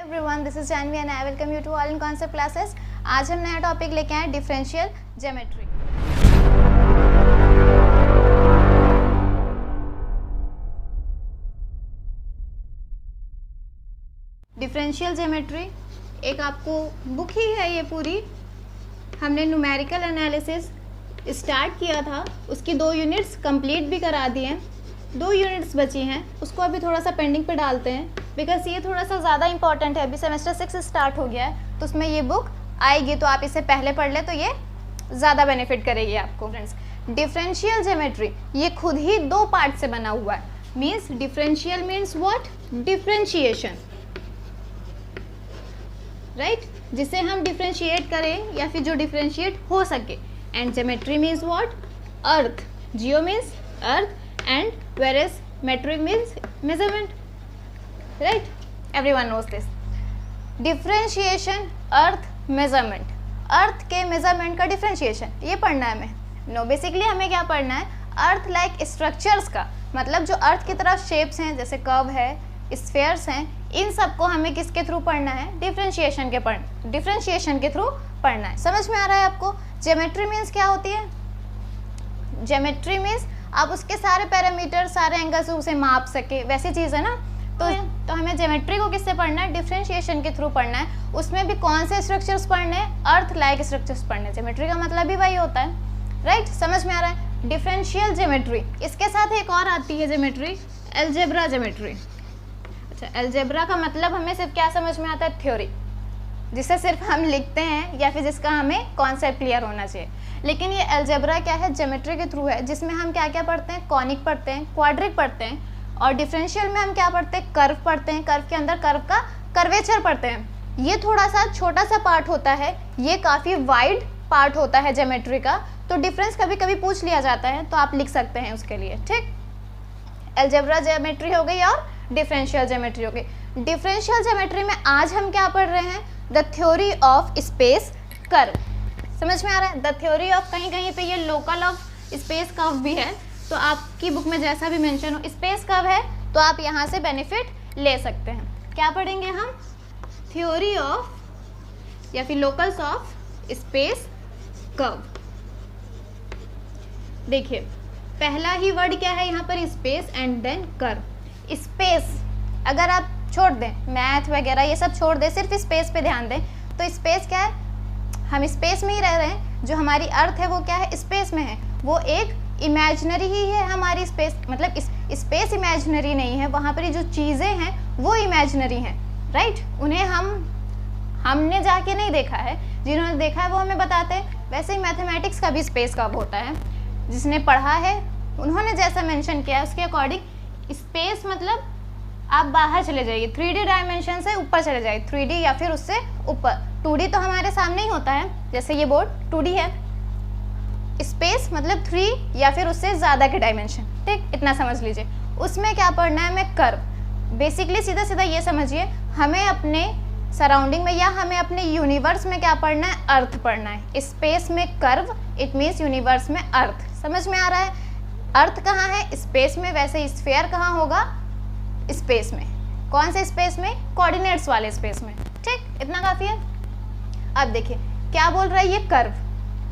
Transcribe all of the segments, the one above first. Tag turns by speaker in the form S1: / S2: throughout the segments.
S1: Everyone, this is Janvi and I welcome you to all in concept classes. आज हम नया topic लेके आए डिफरेंशियल ज्योमेट्री। डिफरेंशियल ज्योमेट्री एक आपको बुक ही है, ये पूरी हमने न्यूमेरिकल एनालिसिस स्टार्ट किया था, उसकी 2 यूनिट्स कंप्लीट भी करा दिए हैं, 2 यूनिट्स बची हैं, उसको अभी थोड़ा सा पेंडिंग पे डालते हैं बिकॉज ये थोड़ा सा ज़्यादा इंपॉर्टेंट है। अभी सेमेस्टर 6 स्टार्ट हो गया है तो उसमें ये बुक आएगी, तो आप इसे पहले पढ़ ले तो ये ज़्यादा बेनिफिट करेगी आपको। फ्रेंड्स, डिफरेंशियल ज्योमेट्री ये खुद ही 2 पार्ट से बना हुआ है। Means differential means what? Differentiation, right, जिसे हम डिफरेंशिएट करें या फिर जो डिफरेंशिएट हो सके। And geometry means what? Earth. Geo means earth and whereas metric means measurement, right, everyone knows this. Differentiation, earth, measurement, earth के मेजरमेंट का डिफरेंशिएशन, ये पढ़ना है हमें। नो, बेसिकली हमें क्या पढ़ना है? अर्थ लाइक स्ट्रक्चर्स का मतलब जो अर्थ की तरफ शेप्स हैं, जैसे कर्व है, स्फेयर्स हैं, इन सबको हमें किसके थ्रू पढ़ना है? डिफरेंशिएशन के थ्रू पढ़ना है। समझ में आ रहा है आपको? ज्योमेट्री मीन्स क्या होती है? ज्योमेट्री मीन्स आप उसके सारे पैरामीटर, सारे एंगल से उसे माप सके, वैसी चीज़ है ना। तो हमें ज्योमेट्री को किससे पढ़ना है? डिफरेंशिएशन के थ्रू पढ़ना है। उसमें भी कौन से स्ट्रक्चर्स पढ़ने हैं? अर्थ लाइक स्ट्रक्चर्स पढ़ने। ज्योमेट्री का मतलब भी वही होता है, राइट, समझ में आ रहा है? डिफरेंशियल ज्योमेट्री, इसके साथ एक और आती है ज्योमेट्री, अलजेब्रा ज्योमेट्री। अच्छा, अलजेब्रा का मतलब हमें सिर्फ क्या समझ में आता है? थ्योरी, जिसे सिर्फ हम लिखते हैं या फिर जिसका हमें कॉन्सेप्ट क्लियर होना चाहिए। लेकिन ये अलजेब्रा क्या है? ज्योमेट्री के थ्रू है, जिसमें हम क्या क्या पढ़ते हैं? कॉनिक पढ़ते हैं, क्वाड्रिक पढ़ते हैं, और डिफरेंशियल में हम क्या पढ़ते हैं? कर्व पढ़ते हैं, कर्व के अंदर कर्व का कर्वेचर पढ़ते हैं। ये थोड़ा सा छोटा सा पार्ट होता है, ये काफ़ी वाइड पार्ट होता है ज्योमेट्री का, तो डिफरेंस कभी कभी पूछ लिया जाता है तो आप लिख सकते हैं उसके लिए, ठीक। अलजेब्रा ज्योमेट्री हो गई और डिफरेंशियल ज्योमेट्री हो गई। डिफरेंशियल ज्योमेट्री में आज हम क्या पढ़ रहे हैं? The theory of space curve. समझ में आ रहा है? द थ्योरी ऑफ, कहीं कहीं पे ये लोकल ऑफ स्पेस कर्व भी है, तो आपकी बुक में जैसा भी मेंशन हो स्पेस कर्व है तो आप यहाँ से बेनिफिट ले सकते हैं। क्या पढ़ेंगे हम? थ्योरी ऑफ या फिर लोकल्स ऑफ स्पेस कर्व। देखिए, पहला ही वर्ड क्या है यहाँ पर? Space and then curve. Space अगर आप छोड़ दें, मैथ वगैरह ये सब छोड़ दें, सिर्फ स्पेस पे ध्यान दें, तो स्पेस क्या है? हम स्पेस में ही रह रहे हैं। जो हमारी अर्थ है वो क्या है? स्पेस में है, वो एक इमेजिनरी ही है हमारी स्पेस, मतलब स्पेस इमेजिनरी नहीं है, वहाँ पर जो चीज़ें हैं वो इमेजिनरी हैं, राइट। उन्हें हमने जाके नहीं देखा है, जिन्होंने देखा है वो हमें बताते हैं। वैसे ही मैथमेटिक्स का भी स्पेस कर्व होता है, जिसने पढ़ा है उन्होंने जैसा मेंशन किया है उसके अकॉर्डिंग स्पेस मतलब आप बाहर चले जाइए, 3D डायमेंशन से ऊपर चले जाइए, 3D या फिर उससे ऊपर। 2D तो हमारे सामने ही होता है, जैसे ये बोर्ड 2D है। स्पेस मतलब 3 या फिर उससे ज़्यादा के डायमेंशन, ठीक, इतना समझ लीजिए। उसमें क्या पढ़ना है हमें? कर्व। बेसिकली सीधा सीधा ये समझिए, हमें अपने सराउंडिंग में या हमें अपने यूनिवर्स में क्या पढ़ना है? अर्थ पढ़ना है। स्पेस में कर्व, इट मीन्स यूनिवर्स में अर्थ। समझ में आ रहा है? अर्थ कहाँ है? स्पेस में। वैसे स्फीयर कहाँ होगा? स्पेस में। कौन से स्पेस में? कोऑर्डिनेट्स वाले स्पेस में, ठीक, इतना काफ़ी है। अब देखिए क्या बोल रहा है ये? कर्व।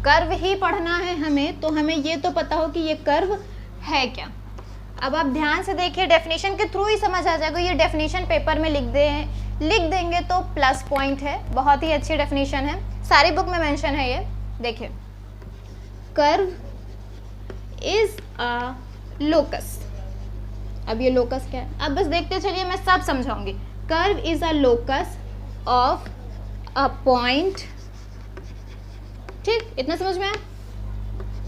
S1: कर्व ही पढ़ना है हमें, तो हमें ये तो पता हो कि ये कर्व है क्या। अब आप ध्यान से देखिए, डेफिनेशन के थ्रू ही समझ आ जाएगा। ये डेफिनेशन पेपर में लिख देंगे तो प्लस पॉइंट है, बहुत ही अच्छी डेफिनेशन है, सारी बुक में मेंशन है ये। देखिए, कर्व इज अ लोकस। अब ये लोकस क्या है? अब बस देखते चलिए, मैं सब समझाऊंगी। Curve is a locus of a point, ठीक, इतना समझ में आया?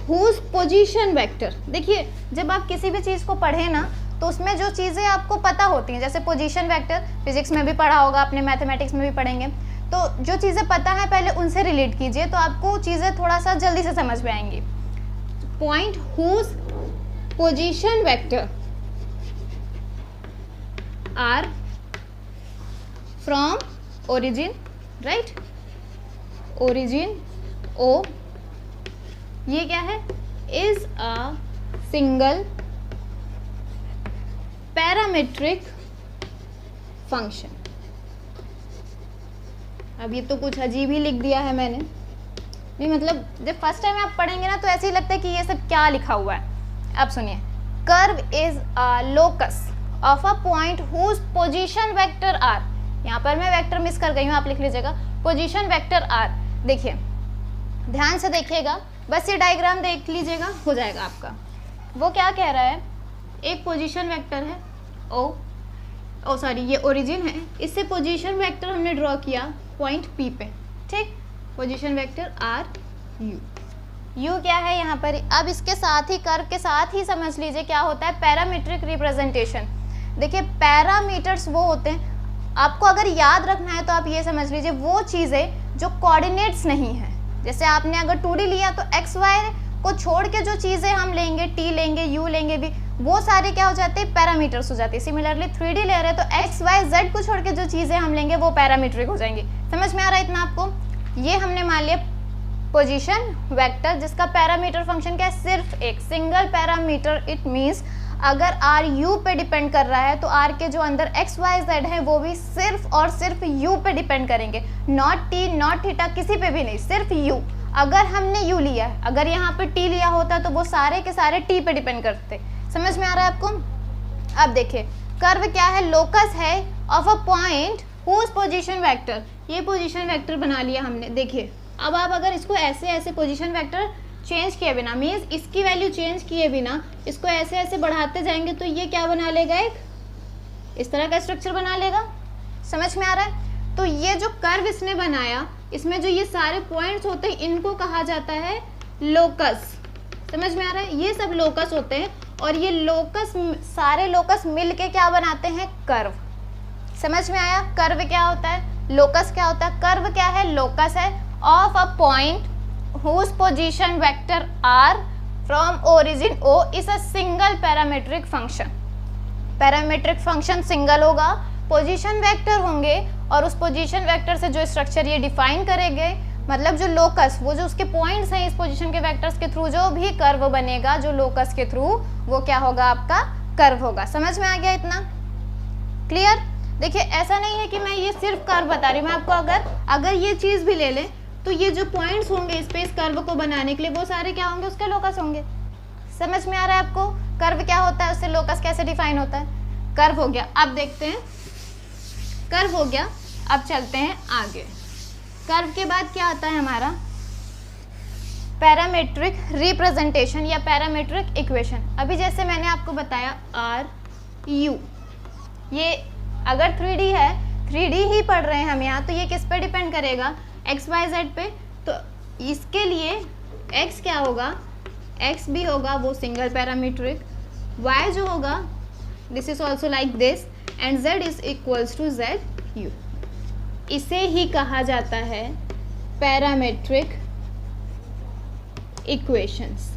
S1: Whose position vector. देखिए, जब आप किसी भी चीज़ को पढ़े ना तो उसमें जो चीज़ें आपको पता होती हैं, जैसे पोजीशन वेक्टर फिजिक्स में भी पढ़ा होगा, अपने मैथमेटिक्स में भी पढ़ेंगे, तो जो चीज़ें पता है पहले उनसे रिलेट कीजिए, तो आपको चीज़ें थोड़ा सा जल्दी से समझ में आएंगी। Point whose position vector R from origin, right, origin O, ये क्या है? Is a single parametric function. अब ये तो कुछ अजीब ही लिख दिया है मैंने, नहीं मतलब जब फर्स्ट टाइम आप पढ़ेंगे ना तो ऐसे ही लगता है कि ये सब क्या लिखा हुआ है। अब सुनिए, curve is a locus of a point whose position vector R. यहाँ पर मैं वेक्टर मिस कर गई हूँ, आप लिख लीजिएगा पोजीशन वेक्टर आर। देखिए ध्यान से देखिएगा, बस ये डायग्राम देख लीजिएगा, हो जाएगा आपका। वो क्या कह रहा है, एक पोजीशन वेक्टर है ओ सॉरी ये ओरिजिन है, इससे पोजीशन वेक्टर हमने ड्रॉ किया पॉइंट पी पे, ठीक। पोजीशन वेक्टर आर यू क्या है यहाँ पर। अब इसके साथ ही कर्व के साथ ही समझ लीजिए क्या होता है पैरामीट्रिक रिप्रेजेंटेशन। देखिए पैरामीटर्स वो होते हैं, आपको अगर याद रखना है तो आप ये समझ लीजिए वो चीज़ें जो कोऑर्डिनेट्स नहीं है। जैसे आपने अगर 2D लिया तो एक्स वाई को छोड़ के जो चीज़ें हम लेंगे, टी लेंगे, यू लेंगे भी, वो सारे क्या हो जाते हैं, पैरामीटर्स हो जाते हैं। सिमिलरली 3D ले रहे हैं तो एक्स वाई जेड को छोड़ के जो चीज़ें हम लेंगे वो पैरामीट्रिक हो जाएंगी। समझ में आ रहा है इतना आपको। ये हमने मान लिया पोजीशन वेक्टर जिसका पैरामीटर फंक्शन क्या है, सिर्फ एक सिंगल पैरामीटर। इट मीन्स अगर आर यू पे डिपेंड कर रहा है तो आर के जो अंदर एक्स वाई जेड है वो भी सिर्फ और सिर्फ यू पे डिपेंड करेंगे, नॉट टी नॉट थीटा, किसी पे भी नहीं, सिर्फ यू। अगर हमने यू लिया है, अगर यहाँ पे टी लिया होता तो वो सारे के सारे टी पे डिपेंड करते। समझ में आ रहा है आपको। अब देखिए कर्व क्या है, लोकस है of a point whose position vector. ये पोजीशन वेक्टर बना लिया हमने। देखिए अब आप अगर इसको ऐसे ऐसे पोजीशन वेक्टर चेंज किए बिना, मीन्स इसकी वैल्यू चेंज किए बिना इसको ऐसे ऐसे बढ़ाते जाएंगे तो ये क्या बना लेगा, एक इस तरह का स्ट्रक्चर बना लेगा। समझ में आ रहा है। तो ये जो कर्व इसने बनाया, इसमें जो ये सारे पॉइंट्स होते हैं इनको कहा जाता है लोकस। समझ में आ रहा है, ये सब लोकस होते हैं और ये लोकस सारे लोकस मिलके क्या बनाते हैं, कर्व। समझ में आया। कर्व क्या होता है, लोकस क्या होता है। कर्व क्या है, लोकस है of a point whose position vector r from origin o is a single parametric function। Parametric function single होगा, पोजीशन वेक्टर होंगे और उस पोजीशन वेक्टर से जो स्ट्रक्चर ये डिफाइन करेंगे, मतलब जो लोकस वो जो उसके पॉइंट्स हैं इस पोजीशन के वेक्टर्स के थ्रू जो भी कर्व बनेगा जो लोकस के थ्रू, वो क्या होगा, आपका कर्व होगा। समझ में आ गया इतना क्लियर। देखिए ऐसा नहीं है कि मैं ये सिर्फ कर्व बता रही हूँ, मैं आपको अगर ये चीज़ भी ले लें तो ये जो पॉइंट्स होंगे इस पे इस कर्व को बनाने के लिए वो सारे क्या होंगे, उसके लोकस होंगे। समझ में आ रहा है आपको। कर्व क्या होता है, उससे लोकस कैसे डिफाइन होता है। कर्व हो गया। अब देखते हैं, कर्व हो गया, अब चलते हैं आगे। कर्व के बाद क्या आता है हमारा, पैरामीट्रिक रिप्रेजेंटेशन या पैरामीट्रिक इक्वेशन। अभी जैसे मैंने आपको बताया आर यू, ये अगर 3D है, 3D ही पढ़ रहे हैं हम यहाँ, तो ये किस पे डिपेंड करेगा, एक्स वाई जेड पे। तो इसके लिए x क्या होगा, x भी होगा वो सिंगल पैरामीट्रिक, y जो होगा this is also like this and z is equals to Z U. इसे ही कहा जाता है पैरामीट्रिक इक्वेशंस।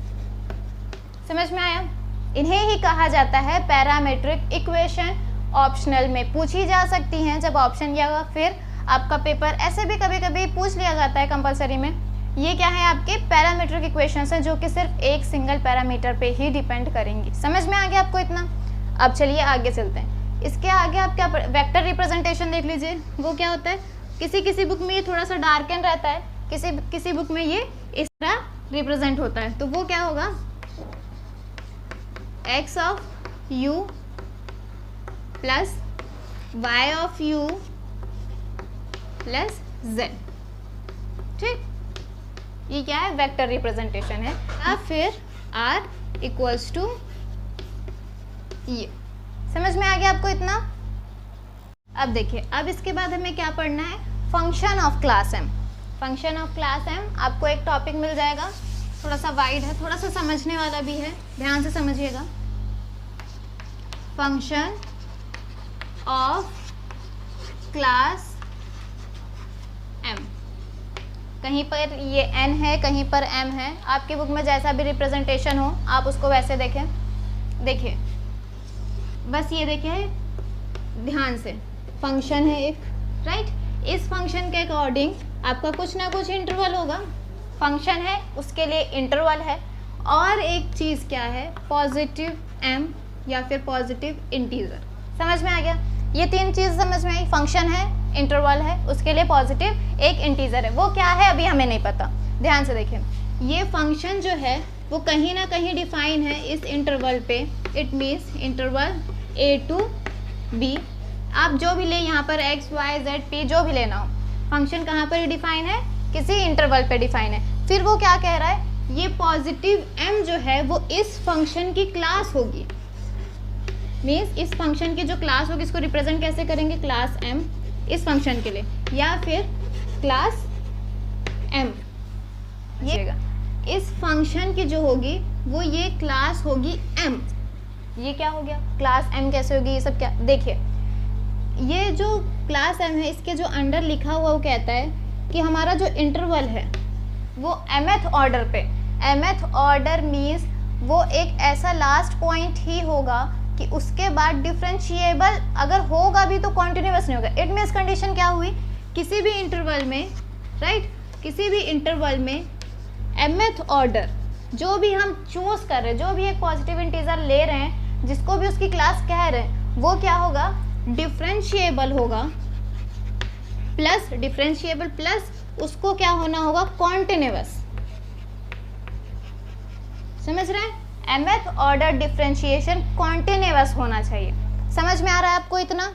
S1: समझ में आया। इन्हें ही कहा जाता है पैरामीट्रिक इक्वेशन। ऑप्शनल में पूछी जा सकती हैं जब ऑप्शन या फिर आपका पेपर ऐसे भी कभी कभी पूछ लिया जाता है कंपलसरी में। ये क्या है, आपके पैरामीट्रिक इक्वेशंस हैं जो कि सिर्फ एक सिंगल पैरामीटर पे ही डिपेंड करेंगी। समझ में आ गया आपको इतना। अब चलिए आगे चलते हैं। इसके आगे आप क्या, वेक्टर रिप्रेजेंटेशन देख लीजिए। वो क्या होता है, किसी बुक में ये थोड़ा सा डार्कन रहता है, किसी बुक में ये इस तरह रिप्रेजेंट होता है। तो वो क्या होगा, X of U plus Y of U plus z। ठीक, ये क्या है, वेक्टर रिप्रेजेंटेशन है। या फिर r इक्वल्स टू ये। समझ में आ गया आपको इतना। अब देखिए, अब इसके बाद हमें क्या पढ़ना है, function of class m। Function of class m आपको एक टॉपिक मिल जाएगा, थोड़ा सा वाइड है, थोड़ा सा समझने वाला भी है, ध्यान से समझिएगा। फंक्शन ऑफ क्लास m, कहीं पर ये n है, कहीं पर m है। आपकी बुक में जैसा भी रिप्रेजेंटेशन हो आप उसको वैसे देखें। देखिए बस ये देखिए ध्यान से, फंक्शन है एक, राइट। इस फंक्शन के अकॉर्डिंग आपका कुछ ना कुछ इंटरवल होगा। फंक्शन है उसके लिए इंटरवल है, और एक चीज़ क्या है, पॉजिटिव m या फिर पॉजिटिव इंटीजर। समझ में आ गया। ये तीन चीज़ समझ में आई। फंक्शन है, इंटरवल है, उसके लिए पॉजिटिव एक इंटीजर है, वो क्या है अभी हमें नहीं पता। ध्यान से देखें, ये फंक्शन जो है वो कहीं ना कहीं डिफाइन है इस इंटरवल पे, it means interval a to b। आप जो भी ले यहाँ पर x y z p जो भी लेना हो, फंक्शन कहाँ पर डिफाइन है, किसी इंटरवल पे डिफाइन है। फिर वो क्या कह रहा है, ये पॉजिटिव m जो है वो इस फंक्शन की क्लास होगी, मीन्स इस फंक्शन की जो क्लास होगी इसको रिप्रेजेंट कैसे करेंगे, क्लास m इस फंक्शन के लिए, या फिर क्लास m, ये इस फंक्शन की जो होगी वो ये क्लास होगी m। ये क्या हो गया, क्लास m कैसे होगी, ये सब क्या, देखिए ये जो क्लास m है इसके जो अंडर लिखा हुआ वो कहता है कि हमारा जो इंटरवल है वो mth ऑर्डर पे, mth ऑर्डर मीन्स वो एक ऐसा लास्ट पॉइंट ही होगा कि उसके बाद डिफरेंशिएबल अगर होगा भी तो कॉन्टिन्यूअस नहीं होगा। इट मीन्स कंडीशन क्या हुई, किसी भी इंटरवल में, राइट, किसी भी इंटरवल में mth ऑर्डर जो भी हम चूज कर रहे हैं, जो भी एक पॉजिटिव इंटीजर ले रहे हैं, जिसको भी उसकी क्लास कह रहे हैं, वो क्या होगा, डिफरेंशिएबल होगा, प्लस डिफरेंशिएबल प्लस उसको क्या होना होगा, कॉन्टिन्यूअस। समझ रहे हैं, mth ऑर्डर डिफरेंशिएशन कॉन्टिन्यूअस होना चाहिए। समझ में आ रहा है आपको इतना,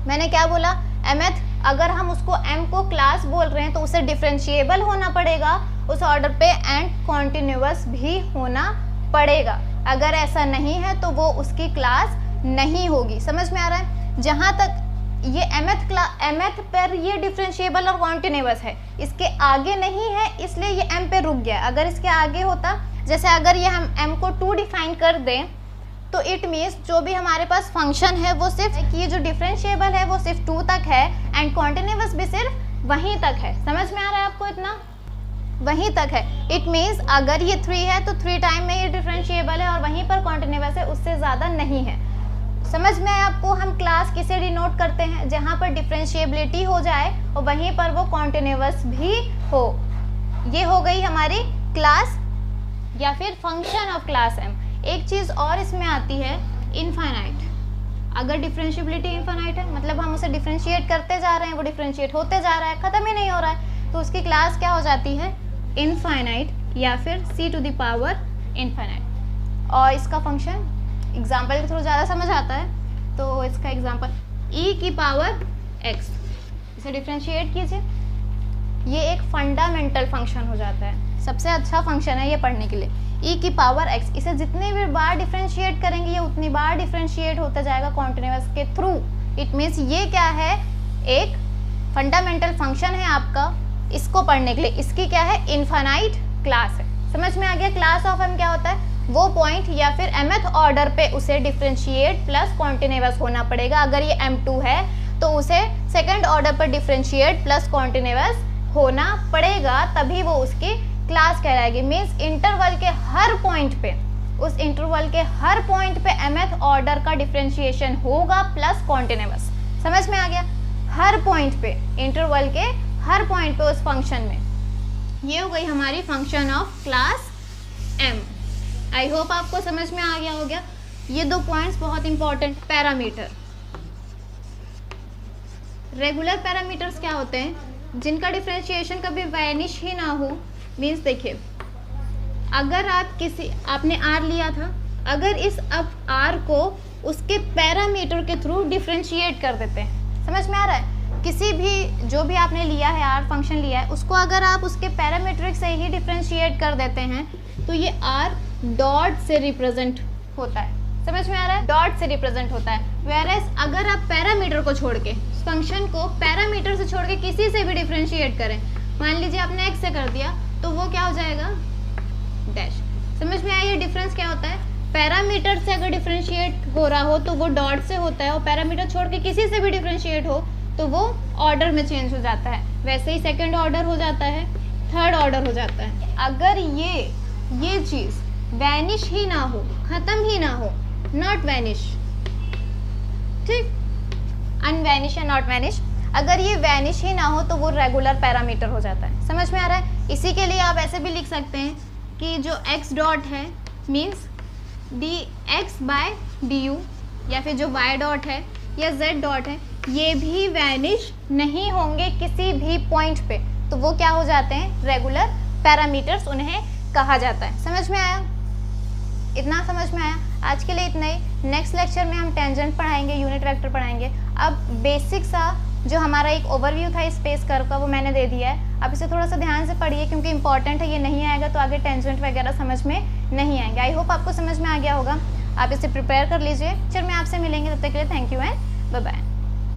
S1: मैंने क्या बोला, mth अगर हम उसको m को क्लास बोल रहे हैं तो उसे डिफरेंशिएबल होना पड़ेगा उस ऑर्डर पे एंड कॉन्टिन्यूअस भी होना पड़ेगा। अगर ऐसा नहीं है तो वो उसकी क्लास नहीं होगी। समझ में आ रहा है, जहाँ तक ये mth पर ये डिफरेंशिएबल और कॉन्टिन्यूअस है, इसके आगे नहीं है इसलिए ये m पे रुक गया। अगर इसके आगे होता, जैसे अगर ये हम m को 2 डिफाइन कर दें तो इट मीन्स जो भी हमारे पास फंक्शन है वो सिर्फ कि ये जो डिफरेंशिएबल है वो सिर्फ 2 तक है एंड कॉन्टिन्यूअस भी सिर्फ वहीं तक है। समझ में आ रहा है आपको इतना, वहीं तक है। इट मीन्स अगर ये 3 है तो 3 टाइम में ये डिफरेंशिएबल है और वहीं पर कॉन्टिन्यूअस है, उससे ज़्यादा नहीं है। समझ में आया आपको, हम क्लास किसे डिनोट करते हैं, जहाँ पर डिफरेंशिएबिलिटी हो जाए और वहीं पर वो कॉन्टिन्यूअस भी हो। ये हो गई हमारी क्लास या फिर फंक्शन ऑफ क्लास m। एक चीज़ और इसमें आती है, इनफाइनाइट। अगर डिफरेंशिएबिलिटी इनफाइनाइट है मतलब हम उसे डिफरेंशिएट करते जा रहे हैं, वो डिफरेंशिएट होते जा रहा है, ख़त्म ही नहीं हो रहा है, तो उसकी क्लास क्या हो जाती है, इनफाइनाइट या फिर c to the power infinite. और इसका फंक्शन एग्जाम्पल के थ्रू ज़्यादा समझ आता है, तो इसका एग्जाम्पल e की पावर x, इसे डिफरेंशिएट कीजिए, ये एक फंडामेंटल फंक्शन हो जाता है, सबसे अच्छा फंक्शन है ये पढ़ने के लिए। e की पावर x, इसे जितनी भी बार डिफरेंशिएट करेंगे ये उतनी बार डिफरेंशिएट होता जाएगा कॉन्टिन्यूअस के थ्रू। इट मीन्स ये क्या है, एक फंडामेंटल फंक्शन है आपका, इसको पढ़ने के लिए इसकी क्या है, इनफाइनाइट क्लास है। समझ में आ गया, क्लास ऑफ m क्या होता है, वो पॉइंट या फिर mth ऑर्डर पे उसे डिफरेंशिएट प्लस कॉन्टिन्यूअस होना पड़ेगा। अगर ये m2 है तो उसे सेकंड ऑर्डर पर डिफरेंशिएट प्लस कॉन्टिन्यूअस होना पड़ेगा, तभी वो उसकी क्लास कहलाएगी। मीन्स इंटरवल के हर पॉइंट पे, उस इंटरवल के हर पॉइंट पे mth ऑर्डर का डिफरेंशिएशन होगा प्लस कॉन्टिन्यूअस। समझ में आ गया, हर पॉइंट पे, इंटरवल के हर पॉइंट पे उस फंक्शन में। ये हो गई हमारी function of class m। I hope आपको समझ में आ गया होगा। ये 2 पॉइंट्स बहुत इंपॉर्टेंट। पैरामीटर, रेगुलर पैरामीटर्स क्या होते हैं, जिनका डिफरेंशिएशन कभी वैनिश ही ना हो। मीन्स देखिए, अगर आप आपने r लिया था, अगर इस अब r को उसके पैरामीटर के थ्रू डिफरेंशिएट कर देते हैं, समझ में आ रहा है, किसी भी जो भी आपने लिया है, r फंक्शन लिया है, उसको अगर आप उसके पैरामीट्रिक से ही डिफरेंशिएट कर देते हैं तो ये r डॉट से रिप्रेजेंट होता है। समझ में आ रहा है, डॉट से रिप्रेजेंट होता है। वेयरएज अगर आप पैरामीटर को छोड़ के, फंक्शन को पैरामीटर से छोड़ के किसी से भी डिफरेंशिएट करें, मान लीजिए आपने x से कर दिया तो वो क्या हो जाएगा, डैश। समझ में आया ये डिफरेंस क्या होता है, पैरामीटर से अगर डिफरेंशिएट हो रहा हो तो वो डॉट से होता है, और पैरामीटर छोड़ के किसी से भी डिफरेंशिएट हो तो वो ऑर्डर में चेंज हो जाता है। वैसे ही सेकंड ऑर्डर हो जाता है, थर्ड ऑर्डर हो जाता है। अगर ये चीज़ वैनिश ही ना हो, ख़त्म ही ना हो, नॉट वैनिश, ठीक, अनवैनिश या नॉट वैनिश, अगर ये वैनिश ही ना हो तो वो रेगुलर पैरामीटर हो जाता है। समझ में आ रहा है, इसी के लिए आप ऐसे भी लिख सकते हैं कि जो x डॉट है मीन्स dx बाय du, या फिर जो y डॉट है या z डॉट है ये भी वैनिश नहीं होंगे किसी भी पॉइंट पे, तो वो क्या हो जाते हैं, रेगुलर पैरामीटर्स उन्हें कहा जाता है। समझ में आया? इतना समझ में आया? आज के लिए इतना ही। नेक्स्ट लेक्चर में हम टेंजेंट पढ़ाएंगे, यूनिट वेक्टर पढ़ाएंगे। अब बेसिक सा जो हमारा एक ओवरव्यू था स्पेस कर्व का वो मैंने दे दिया है। अब इसे थोड़ा सा ध्यान से पढ़िए क्योंकि इंपॉर्टेंट है, ये नहीं आएगा तो आगे टेंजेंट वगैरह समझ में नहीं आएंगे। आई होप आपको समझ में आ गया होगा, आप इसे प्रिपेयर कर लीजिए। चल मैं आपसे मिलेंगे, तब तक के लिए thank you and bye bye.